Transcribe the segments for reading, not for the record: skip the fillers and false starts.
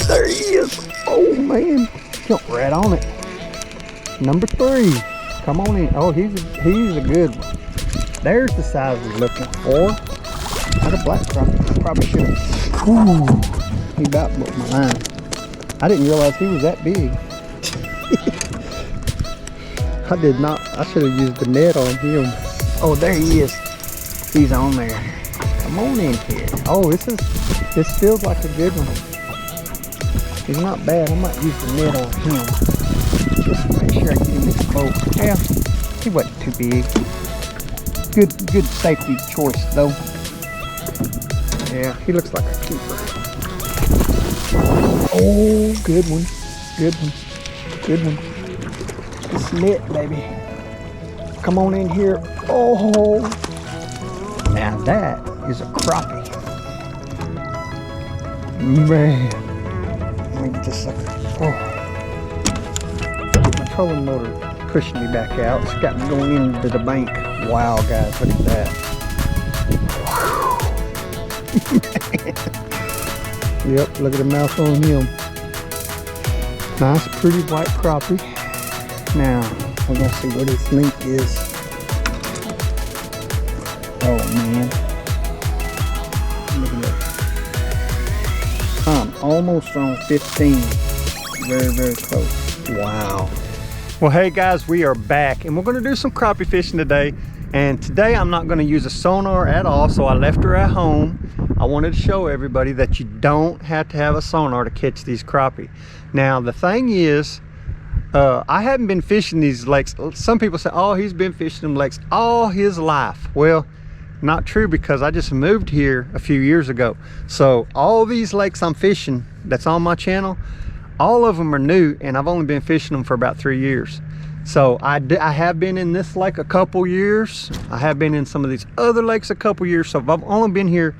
There he is. Oh man, jump right on it. Number 3. Come on in. Oh, he's a good one. There's the size we're looking for. Not a black crappie. Probably should have. Ooh, he about broke my line. I didn't realize he was that big. I did not. I should have used the net on him. Oh, there he is. He's on there. Come on in here. Oh, this feels like a good one. He's not bad. I might use the net on him. Just to make sure I get him exposed. Yeah, he wasn't too big. Good safety choice though. Yeah, he looks like a keeper. Oh, good one. Good one. Good one. This net, baby. Come on in here. Oh, now that is a crappie. Man. Let me get this sucker. Oh. My trolling motor pushing me back out. It's got me going into the bank. Wow, guys, look at that. Yep, look at the mouth on him. Nice, pretty white crappie. Now, we're gonna see what his length is. Oh man. Look at that. I'm almost on 15. Very, very close. Wow. Well, hey guys, we are back and we're gonna do some crappie fishing today. And today I'm not gonna use a sonar at all, so I left her at home. I wanted to show everybody that you don't have to have a sonar to catch these crappie. Now, the thing is, I haven't been fishing these lakes. Some people say, oh, he's been fishing them lakes all his life. Well, not true, because I just moved here a few years ago. So all these lakes I'm fishing that's on my channel, all of them are new, and I've only been fishing them for about 3 years. So I have been in this lake a couple years. I have been in some of these other lakes a couple years. So I've only been here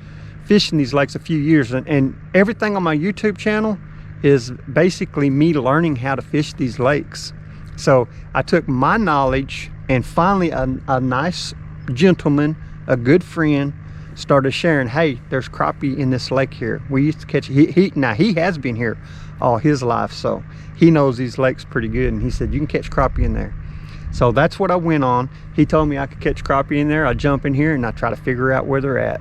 fishing these lakes a few years, and everything on my YouTube channel is basically me learning how to fish these lakes. So I took my knowledge, and finally a nice gentleman, a good friend, started sharing, hey, there's crappie in this lake here. We used to catch now he has been here all his life, so he knows these lakes pretty good, and he said you can catch crappie in there. So that's what I went on. He told me I could catch crappie in there. I jump in here and I try to figure out where they're at.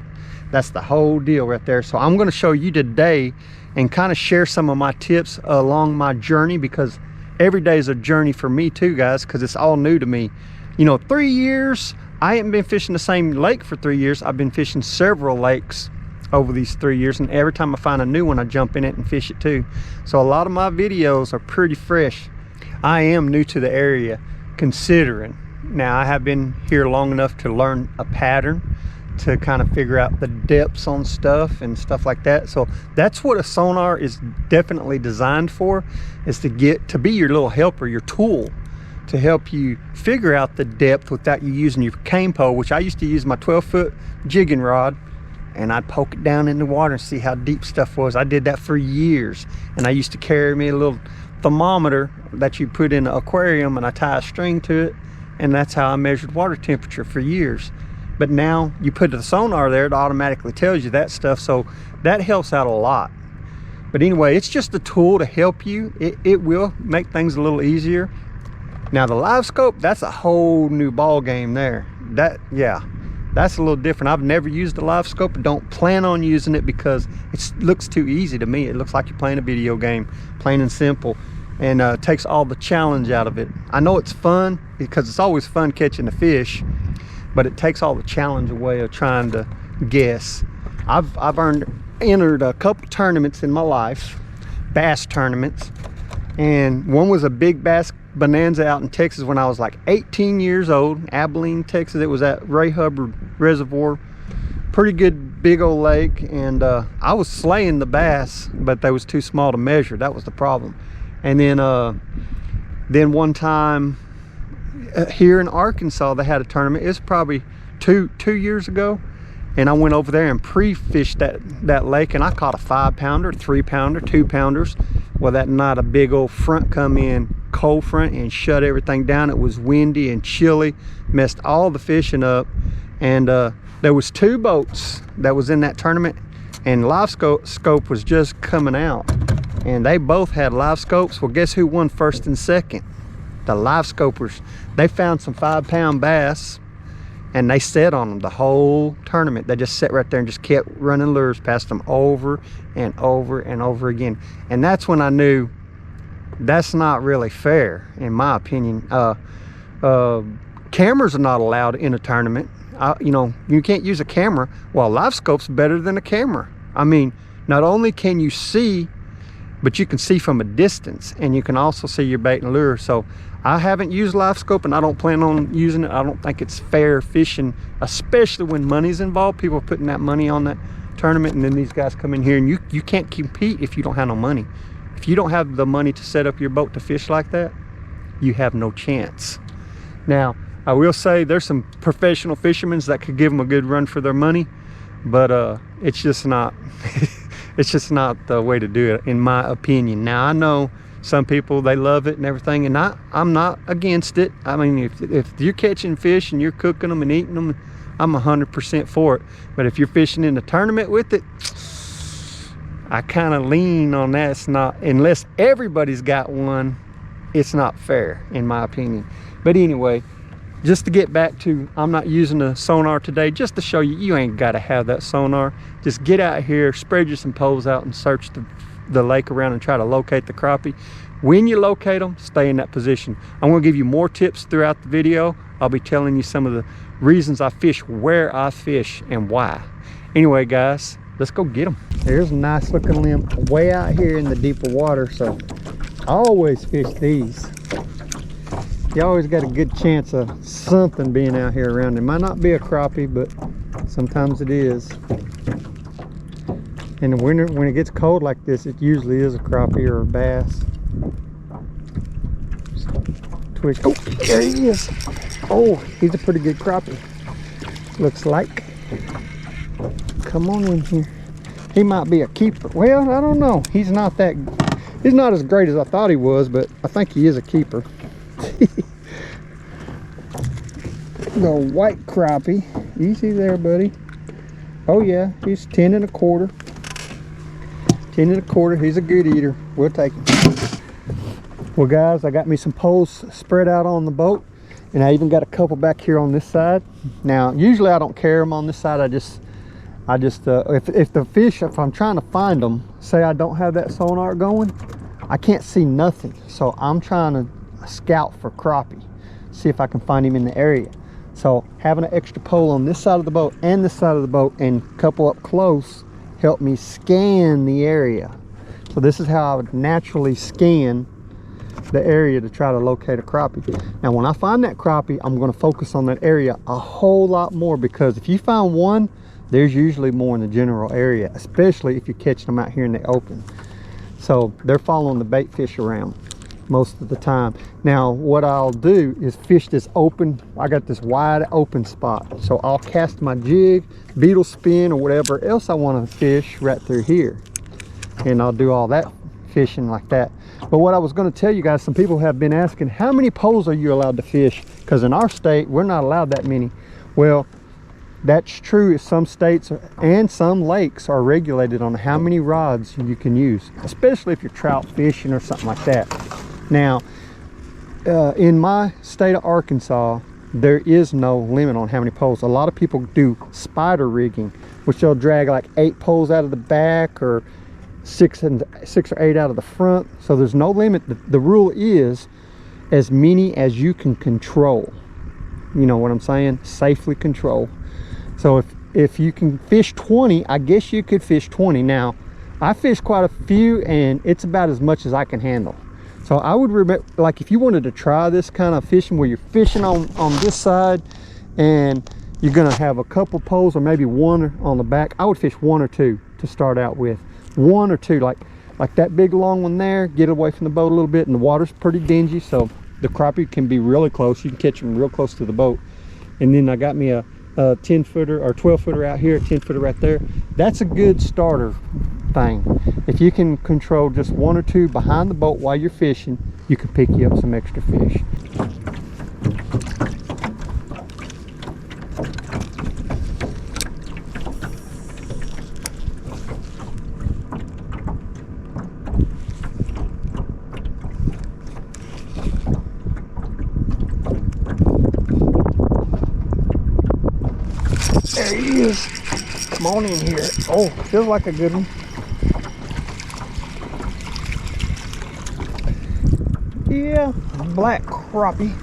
That's the whole deal right there. So I'm going to show you today and kind of share some of my tips along my journey, because every day is a journey for me too, guys, because it's all new to me. You know, 3 years, I haven't been fishing the same lake for 3 years. I've been fishing several lakes over these 3 years, and every time I find a new one, I jump in it and fish it too. So a lot of my videos are pretty fresh. I am new to the area, considering. Now, I have been here long enough to learn a pattern, to kind of figure out the depths on stuff and stuff like that. So that's what a sonar is definitely designed for, is to be your little helper, your tool, to help you figure out the depth without you using your cane pole, which I used to use my 12-foot jigging rod, and I'd poke it down in the water and see how deep stuff was. I did that for years, and I used to carry me a little thermometer that you put in an aquarium, and I tie a string to it, and that's how I measured water temperature for years. But now you put the sonar there, it automatically tells you that stuff, so that helps out a lot. But anyway, it's just a tool to help you. It will make things a little easier. Now the live scope, that's a whole new ball game there. That's a little different. I've never used the live scope, and don't plan on using it because it looks too easy to me. It looks like you're playing a video game, plain and simple, and takes all the challenge out of it. I know it's fun, because it's always fun catching a fish, but it takes all the challenge away of trying to guess. I've entered a couple tournaments in my life, bass tournaments, and one was a big bass bonanza out in Texas when I was like 18 years old, Abilene, Texas. It was at Ray Hubbard Reservoir, pretty good big old lake, and I was slaying the bass, but they was too small to measure. That was the problem. And then one time here in Arkansas, they had a tournament. It was probably two years ago, and I went over there and pre-fished that lake, and I caught a 5-pounder, 3-pounder, 2-pounders. Well, that night a big old front come in, cold front, and shut everything down. It was windy and chilly, messed all the fishing up, and there was 2 boats that was in that tournament, and live scope was just coming out. and they both had live scopes. Well, guess who won first and second? The live scopers. They found some 5-pound bass, and they sat on them the whole tournament. They just sat right there and just kept running lures past them over and over and over again. And that's when I knew that's not really fair, in my opinion. Cameras are not allowed in a tournament. You know, you can't use a camera. Well, live scope's better than a camera. I mean, not only can you see, but you can see from a distance, and you can also see your bait and lure. So I haven't used live scope, and I don't plan on using it. I don't think it's fair fishing, especially when money's involved. People are putting that money on that tournament, and then these guys come in here, and you can't compete if you don't have no money. If you don't have the money to set up your boat to fish like that, you have no chance. Now, I will say there's some professional fishermen that could give them a good run for their money, but it's just not it's just not the way to do it, in my opinion. Now, I know some people, they love it and everything, and I'm not against it. I mean, if you're catching fish and you're cooking them and eating them, I'm 100% for it. But if you're fishing in a tournament with it, I kind of lean on that. It's not, unless everybody's got one, it's not fair, in my opinion. But anyway, just to get back to, I'm not using a sonar today, just to show you, you ain't got to have that sonar. Just get out here, spread you some poles out, and search the lake around and try to locate the crappie. When you locate them, stay in that position. I'm going to give you more tips throughout the video. I'll be telling you some of the reasons I fish, where I fish, and why. Anyway, guys, let's go get them. There's a nice looking limb way out here in the deeper water, so I always fish these. You always got a good chance of something being out here around. It might not be a crappie, but sometimes it is. In the winter, when it gets cold like this, it usually is a crappie or a bass. Twitch. Oh, there he is. Oh, he's a pretty good crappie, looks like. Come on in here. He might be a keeper. Well, I don't know. He's not as great as I thought he was, but I think he is a keeper. The white crappie. Easy there, buddy. Oh yeah, he's 10 1/4. 10 1/4. He's a good eater. We'll take him. Well, guys, I got me some poles spread out on the boat, and I even got a couple back here on this side. Now, usually I don't carry them on this side. If I'm trying to find them, say I don't have that sonar going, I can't see nothing. So I'm trying to scout for crappie, see if I can find him in the area. So having an extra pole on this side of the boat and this side of the boat and a couple up close helped me scan the area. So this is how I would naturally scan the area to try to locate a crappie. Now when I find that crappie, I'm going to focus on that area a whole lot more, because if you find one, there's usually more in the general area, especially if you're catching them out here in the open. So they're following the bait fish around most of the time. Now what I'll do is fish this open, I got this wide open spot, so I'll cast my jig, beetle spin, or whatever else I want to fish right through here, and I'll do all that fishing like that. But what I was going to tell you guys, some people have been asking, how many poles are you allowed to fish? Because in our state, we're not allowed that many. Well, that's true. Some states and some lakes are regulated on how many rods you can use, especially if you're trout fishing or something like that. Now, in my state of Arkansas, there is no limit on how many poles. A lot of people do spider rigging, which they'll drag like 8 poles out of the back, or 6 or 8 out of the front. So there's no limit. The rule is as many as you can control. You know what I'm saying? Safely control. So if you can fish 20, I guess you could fish 20. Now, I fish quite a few, and it's about as much as I can handle. So I would remember, like, if you wanted to try this kind of fishing where you're fishing on this side and you're gonna have a couple poles or maybe one on the back, I would fish 1 or 2 to start out with. 1 or 2, like that big long one there, get away from the boat a little bit, and the water's pretty dingy, so the crappie can be really close. You can catch them real close to the boat. And then I got me a 10-footer or 12-footer out here, a 10-footer right there. That's a good starter thing. If you can control just 1 or 2 behind the boat while you're fishing, you can pick you up some extra fish. Come on in here. Oh, feels like a good one. Yeah, black crappie.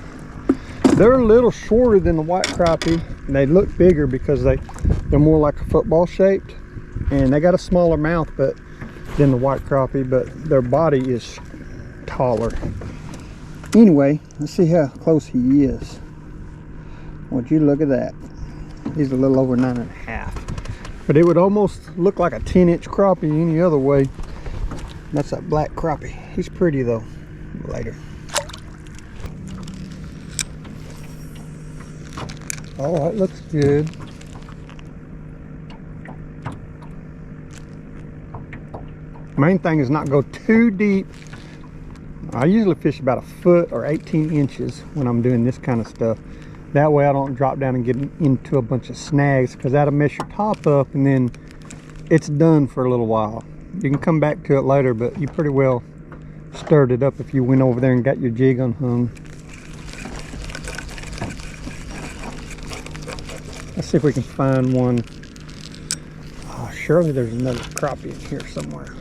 They're a little shorter than the white crappie. And they look bigger because they're more like a football shaped. And they got a smaller mouth than the white crappie, but their body is taller. Anyway, let's see how close he is. Would you look at that? He's a little over 9.5. But it would almost look like a 10-inch crappie any other way. That's that black crappie. He's pretty though. Later. Oh, that looks good. Main thing is not go too deep. I usually fish about a foot or 18 inches when I'm doing this kind of stuff. That way I don't drop down and get into a bunch of snags, because that'll mess your top up and then it's done for a little while. You can come back to it later, but you pretty well stirred it up if you went over there and got your jig unhung. Let's see if we can find one. Oh, surely there's another crappie in here somewhere.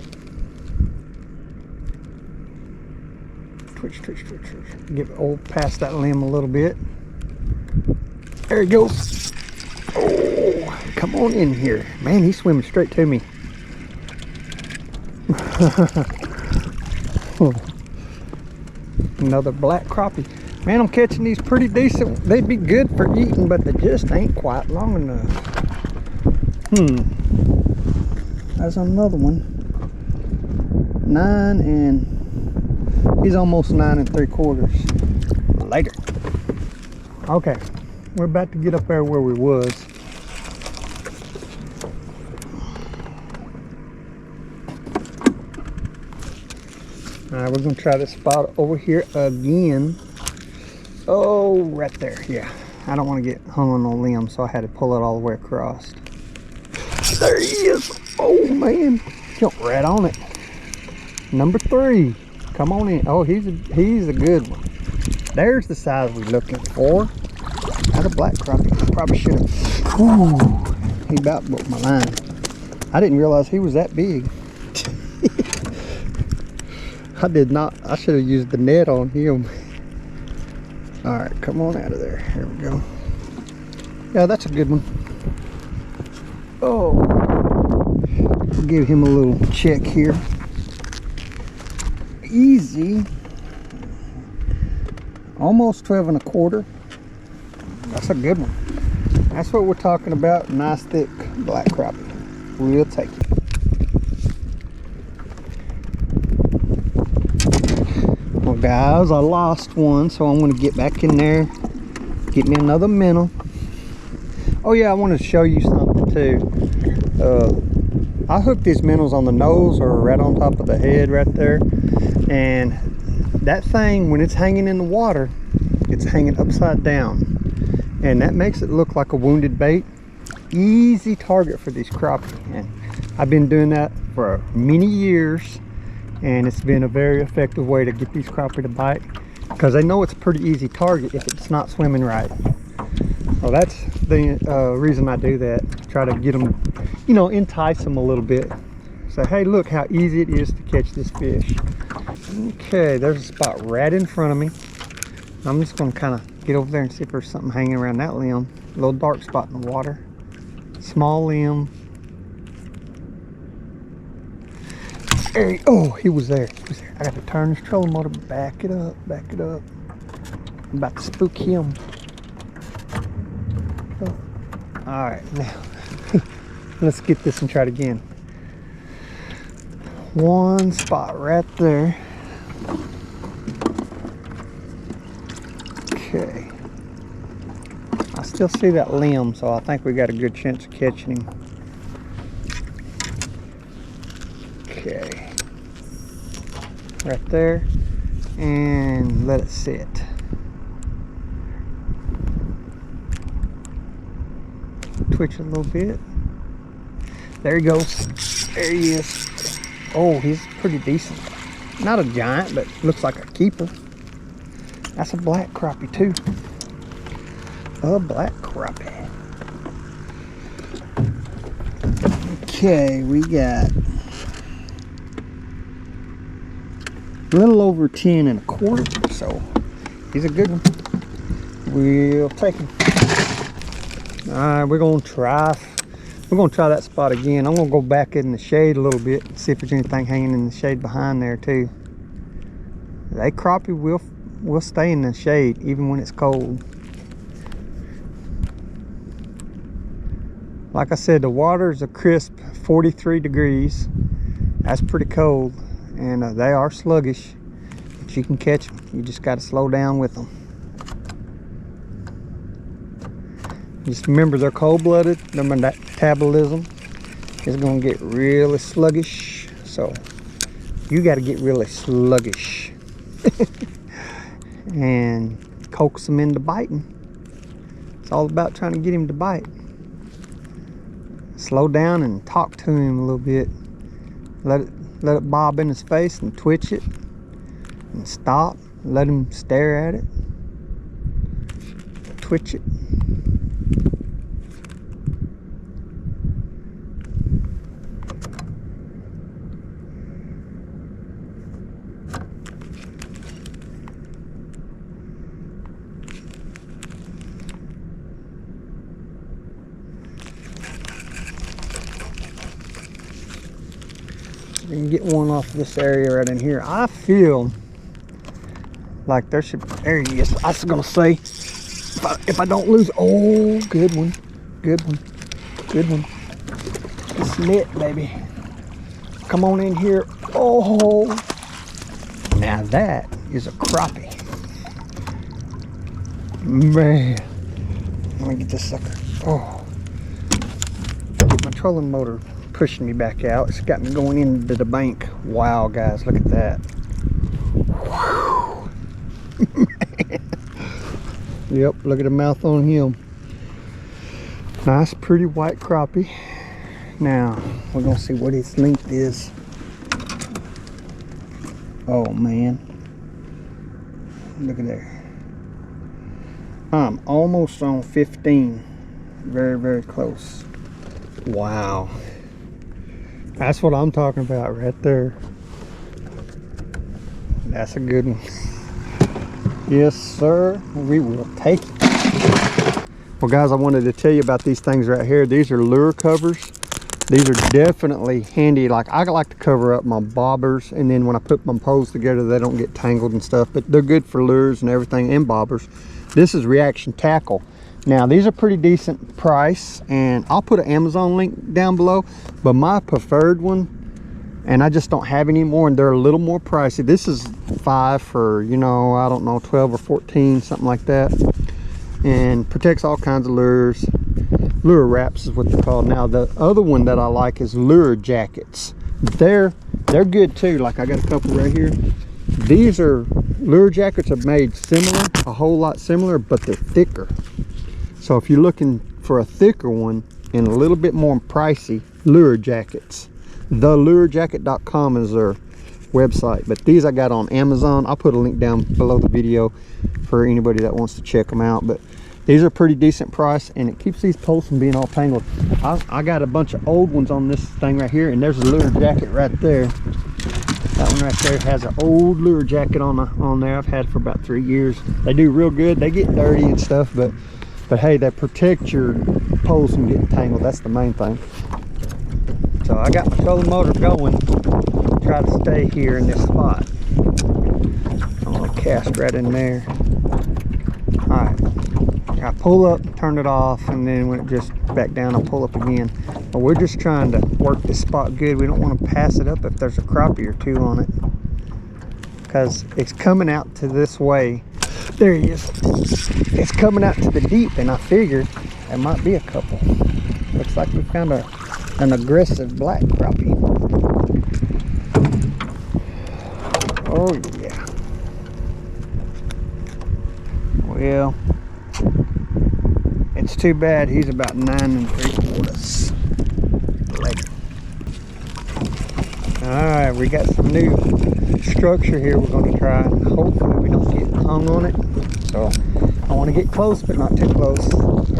Twitch, twitch, twitch, twitch. Get past that limb a little bit. There he goes. Oh, come on in here. Man, he's swimming straight to me. Another black crappie. Man, I'm catching these pretty decent. They'd be good for eating, but they just ain't quite long enough. There's another one. 9 and he's almost 9 3/4. Later. Okay, we're about to get up there where we was. Alright, we're gonna try this spot over here again. Oh, right there. Yeah, I don't want to get hung on no limb, so I had to pull it all the way across. There he is. Oh man, jump right on it. Number 3. Come on in. Oh, he's a good one. There's the size we're looking for. That's a black crappie. Probably should have. Ooh, he about broke my line. I didn't realize he was that big. I did not. I should have used the net on him. All right, come on out of there. Here we go. Yeah, that's a good one. Oh, we'll give him a little check here. Easy. Almost 12 1/4. That's a good one. That's what we're talking about. Nice thick black crappie. We'll take it. Well guys, I lost one, so I'm going to get back in there, get me another minnow. Oh yeah, I want to show you something too. I hooked these minnows on the nose or right on top of the head right there, and that thing, when it's hanging in the water, it's hanging upside down, and that makes it look like a wounded bait. Easy target for these crappie, and I've been doing that for many years, and it's been a very effective way to get these crappie to bite, because they know it's a pretty easy target if it's not swimming right. Well, that's the reason I do that. Try to get them, you know, entice them a little bit. Say, hey, look how easy it is to catch this fish. Okay, there's a spot right in front of me. I'm just going to kind of get over there and see if there's something hanging around that limb. A little dark spot in the water. Small limb. There he, oh, he was there. He was there. I got to turn this trolling motor. Back it up. Back it up. I'm about to spook him. Oh. All right, now let's get this and try it again. One spot right there. Okay. I still see that limb, so I think we got a good chance of catching him. Okay. Right there. And let it sit. Twitch a little bit. There he goes. There he is. Oh, he's pretty decent. Not a giant, but looks like a keeper. That's a black crappie too. A black crappie. Okay, we got a little over 10 1/4, so he's a good one. We'll take him. All right, we're gonna try that spot again. I'm gonna go back in the shade a little bit and see if there's anything hanging in the shade behind there too. That crappie will stay in the shade even when it's cold. Like I said, the water's a crisp 43 degrees. That's pretty cold, and they are sluggish, but you can catch them. You just got to slow down with them. Just remember, they're cold-blooded. Their metabolism is going to get really sluggish, so you got to get really sluggish and coax them into biting. It's all about trying to get him to bite. Slow down and talk to him a little bit. Let it bob in his face and twitch it, and stop. Let him stare at it. Twitch it. You can get one off this area right in here. I feel like there should, there he is. I was gonna say, if I don't lose, oh, good one, good one, good one. It's lit, baby. Come on in here. Oh, now that is a crappie. Man, let me get this sucker. Oh, get my trolling motor pushing me back out. It's got me going into the bank. Wow, guys, look at that. Yep, look at the mouth on him. Nice, pretty white crappie. Now, we're gonna see what his length is. Oh, man. Look at there. I'm almost on 15. Very, very close. Wow. That's what I'm talking about right there. That's a good one. Yes, sir. We will take it. Well, guys, I wanted to tell you about these things right here. These are lure covers. These are definitely handy. Like, I like to cover up my bobbers, and then when I put my poles together, they don't get tangled and stuff. But they're good for lures and everything, and bobbers. This is Reaction Tackle. Now, these are pretty decent price, and I'll put an Amazon link down below, but my preferred one, and I just don't have any more, and they're a little more pricey. This is 5 for, you know, I don't know, 12 or 14, something like that, and protects all kinds of lures. Lure wraps is what they're called. Now, the other one that I like is Lure Jackets. They're good too. Like, I got a couple right here. These are Lure Jackets, are made similar, a whole lot similar, but they're thicker. So if you're looking for a thicker one and a little bit more pricey, Lure Jackets. TheLureJacket.com is their website. But these I got on Amazon. I'll put a link down below the video for anybody that wants to check them out. But these are pretty decent price, and it keeps these poles from being all tangled. I got a bunch of old ones on this thing right here, and there's a Lure Jacket right there. That one right there has an old Lure Jacket on there. I've had it for about 3 years. They do real good. They get dirty and stuff, but hey, they protect your poles from getting tangled. That's the main thing. So I got my trolling motor going. Try to stay here in this spot. I'm gonna cast right in there. All right. I pull up, turn it off, and then when it just back down, I pull up again. But we're just trying to work this spot good. We don't want to pass it up if there's a crappie or two on it, because it's coming out to this way. There he is. It's coming out to the deep, and I figured there might be a couple. Looks like we found an aggressive black crappie. Oh yeah. Well, it's too bad he's about 9 3/4. All right, we got some new structure here we're going to try, and hopefully we don't get hung on it. So I want to get close, but not too close.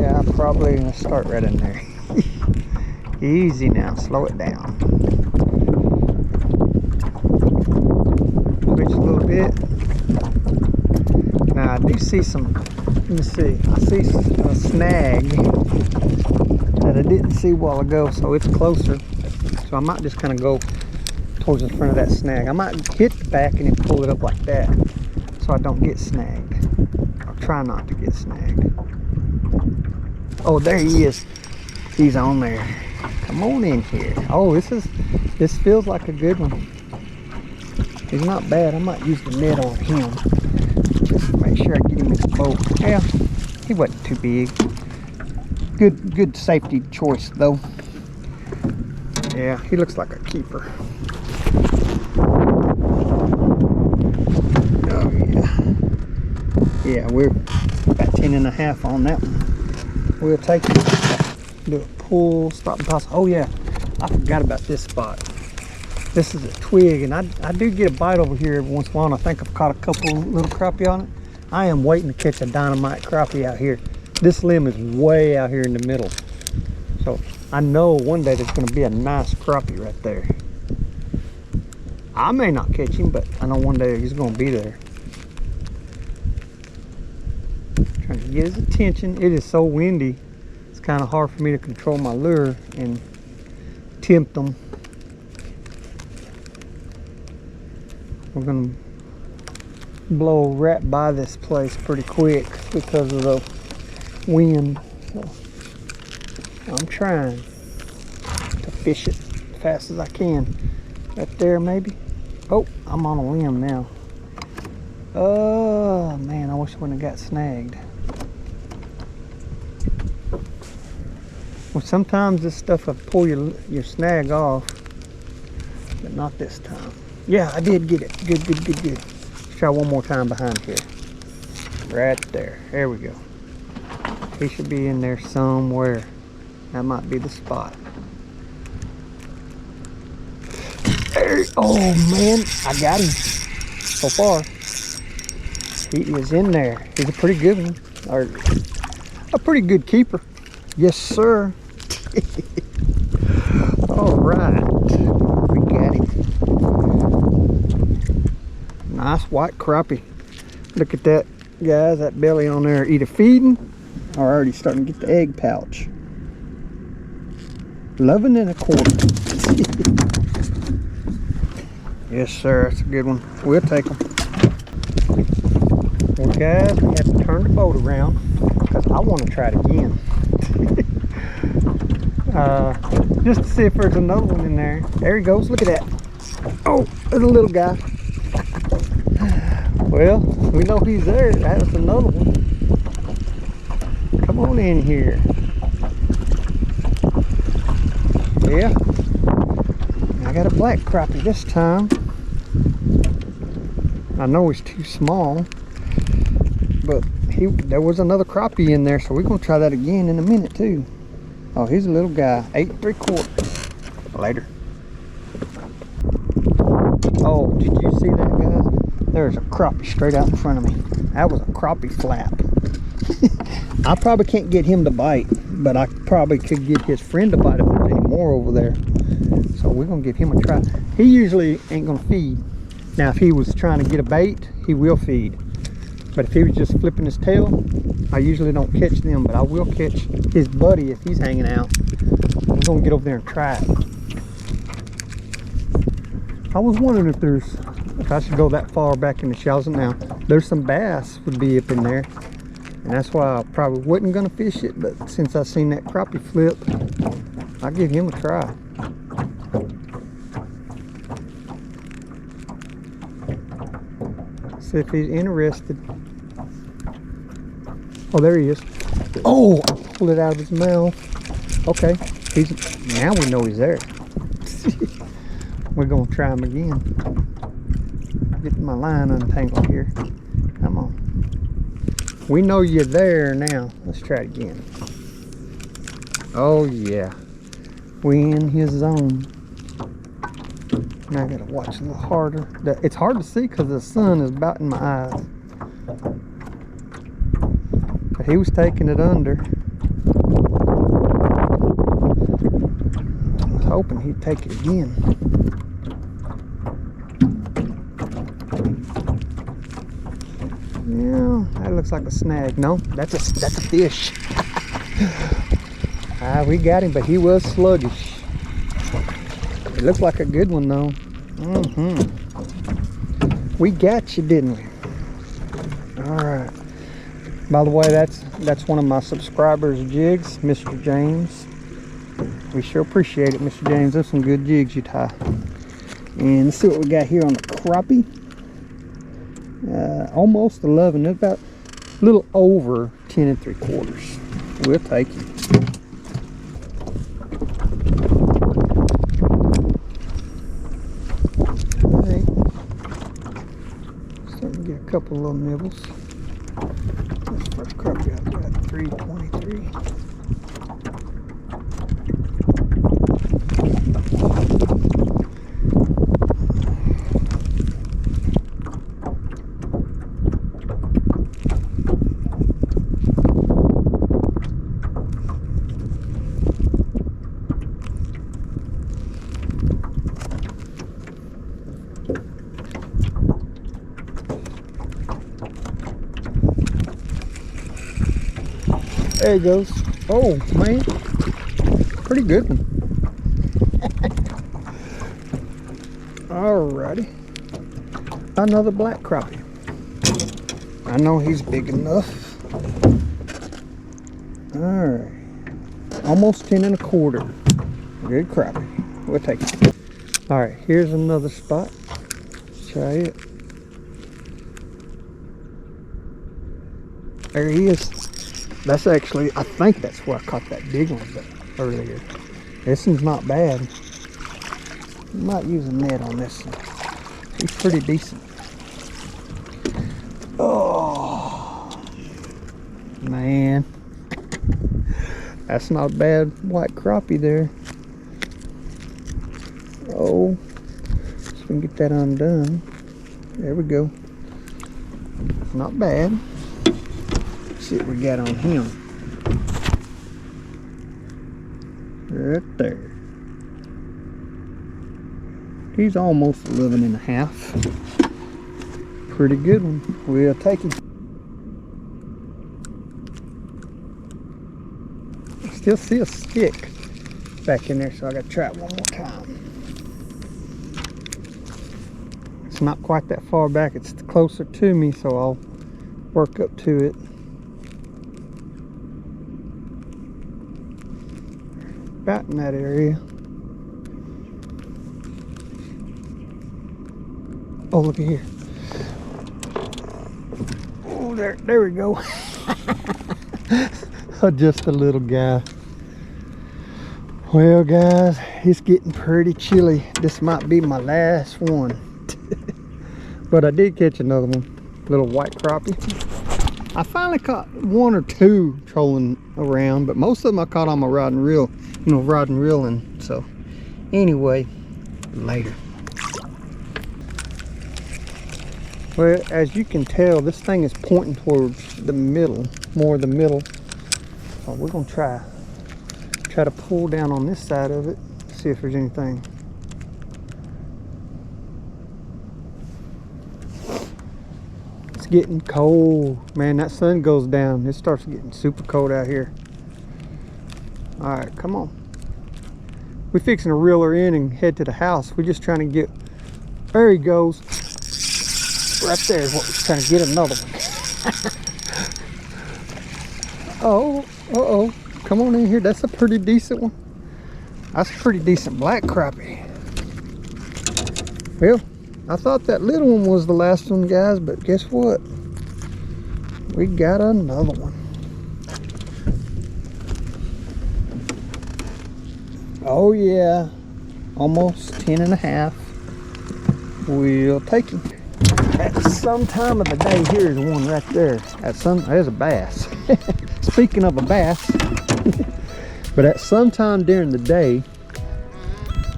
Yeah, I'm probably going to start right in there. Easy now, slow it down. Switch a little bit. Now I do see some, let me see, I see a snag that I didn't see a while ago, so it's closer. So I might just kind of go towards the front of that snag. I might hit the back and then pull it up like that so I don't get snagged. I'll try not to get snagged. Oh, there he is. He's on there. Come on in here. Oh, this feels like a good one. He's not bad. I might use the net on him. Just make sure I get him in the boat. Yeah, he wasn't too big. Good safety choice though. Yeah, he looks like a keeper. Oh yeah. Yeah, we're about 10.5 on that one. We'll take it. Do a pull, stop and toss. Oh yeah, I forgot about this spot. This is a twig, and I do get a bite over here every once in a while, and I think I've caught a couple little crappie on it. I am waiting to catch a dynamite crappie out here. This limb is way out here in the middle. So I know one day there's gonna be a nice crappie right there. I may not catch him, but I know one day he's gonna be there. Trying to get his attention. It is so windy. It's kind of hard for me to control my lure and tempt them. We're gonna blow right by this place pretty quick because of the wind. So I'm trying to fish it as fast as I can. Right there maybe. Oh, I'm on a limb now. Oh man, I wish I wouldn't have got snagged. Well, sometimes this stuff will pull your snag off, but not this time. Yeah, I did get it. Good. Let's try one more time behind here. Right there. There we go. He should be in there somewhere. That might be the spot. There. Oh man, I got him. So far, he is in there. He's a pretty good one, or a pretty good keeper. Yes, sir. All right, we got him. Nice white crappie. Look at that, guys. That belly on there, either feeding or already starting to get the egg pouch. 11 1/4. Yes, sir. That's a good one. We'll take them. Well, guys, we have to turn the boat around because I want to try it again. Just to see if there's another one in there. There he goes. Look at that. Oh, there's a little guy. Well, we know he's there. That's another one. Come on in here. Yeah. I got a black crappie this time. I know he's too small, but there was another crappie in there, so we're gonna try that again in a minute too. Oh, he's a little guy, 8 3/4. Later. Oh, did you see that, guys? There's a crappie straight out in front of me. That was a crappie flap. I probably can't get him to bite, but I probably could get his friend to bite if there's any more over there. So we're gonna give him a try. He usually ain't gonna feed. Now, if he was trying to get a bait, he will feed. But if he was just flipping his tail, I usually don't catch them, but I will catch his buddy if he's hanging out. We're gonna get over there and try it. I was wondering if I should go that far back in the shallows. Now, there's some bass would be up in there, and that's why I probably wasn't gonna fish it, but since I seen that crappie flip, I'll give him a try. See if he's interested. Oh, there he is. Oh, I pulled it out of his mouth. Okay, now we know he's there. We're gonna try him again. Get my line untangled here. Come on. We know you're there now. Let's try it again. Oh yeah, we in his zone. Now I gotta watch a little harder. It's hard to see because the sun is about in my eyes. But he was taking it under. hoping he'd take it again. Yeah, that looks like a snag. No, that's a fish. We got him, but he was sluggish. It looks like a good one though. We got you, didn't we? All right. By the way, that's one of my subscribers' jigs, Mr. James. We sure appreciate it, Mr. James. Those some good jigs you tie. And let's see what we got here on the crappie. Almost 11, about a little over 10 3/4. We'll take it. All right. Starting to get a couple little nibbles. This first crappie I've got 323. There he goes. Oh man, pretty good one. Alrighty, another black crappie. I know he's big enough. Alright, almost 10 1/4. Good crappie. We'll take it. Alright, here's another spot. Let's try it. There he is. That's actually, I think that's where I caught that big one earlier. This one's not bad. Might use a net on this one. He's pretty decent. Oh man, that's not bad white crappie there. Oh, so we can get that undone. There we go. Not bad. See what we got on him. Right there. He's almost 11 1/2. Pretty good one. We'll take him. Still see a stick back in there, so I gotta try it one more time. It's not quite that far back, it's closer to me, so I'll work up to it. About in that area. Oh, look at here. Oh, there we go. Just a little guy. Well, guys, it's getting pretty chilly. This might be my last one. But I did catch another one. Little white crappie. I finally caught 1 or 2 trolling around, but most of them I caught on my rod and reel. You know, rod and reeling. So anyway, later. Well, as you can tell, this thing is pointing towards the middle, more the middle. So we're gonna try to pull down on this side of it, see if there's anything. It's getting cold, man. That sun goes down, it starts getting super cold out here. All right, come on. We're fixing to reel her in and head to the house. We're just trying to get, there he goes. Right there is what we're trying to get, another one. Oh, uh-oh. Come on in here. That's a pretty decent one. That's a pretty decent black crappie. Well, I thought that little one was the last one, guys, but guess what? We got another one. Oh yeah, almost 10 1/2. We'll take him. At some time of the day, here's one right there. There's a bass. Speaking of a bass, but at some time during the day,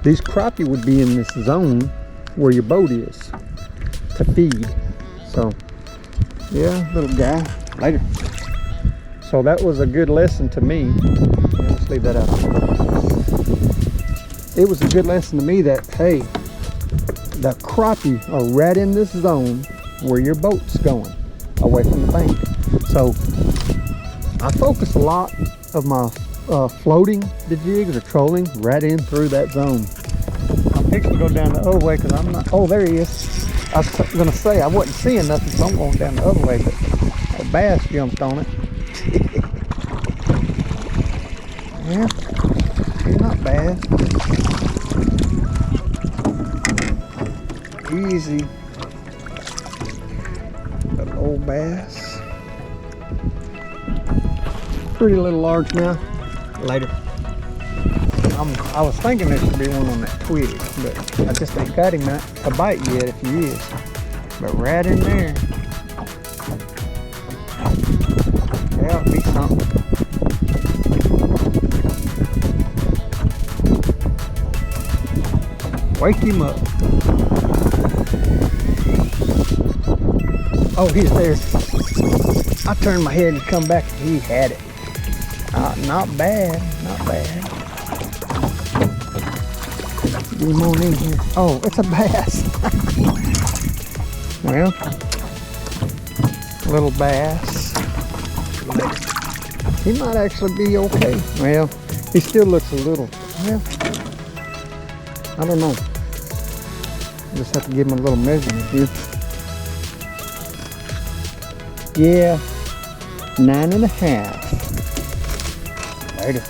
these crappie would be in this zone where your boat is to feed. So yeah, little guy. Later. So that was a good lesson to me. Let's leave that out. it was a good lesson to me that, hey, the crappie are right in this zone where your boat's going, away from the bank. So I focus a lot of my floating the jigs or trolling right in through that zone. I'm fixing to go down the other way because I'm not, oh, there he is. I was going to say I wasn't seeing nothing, so I'm going down the other way, but a bass jumped on it. Yeah, he's not bad. Easy. An old bass. Pretty little largemouth. Later. I was thinking there should be one on that twig, but I just ain't got him a bite yet if he is. But right in there. That'll be something. Wake him up. Oh, he's there. I turned my head and come back and he had it. Not bad, not bad. Get him on in here. Oh, it's a bass. Well, little bass. He might actually be okay. Well, he still looks a little, well, I don't know. Just have to give him a little measurement here. Yeah, 9.5. Later.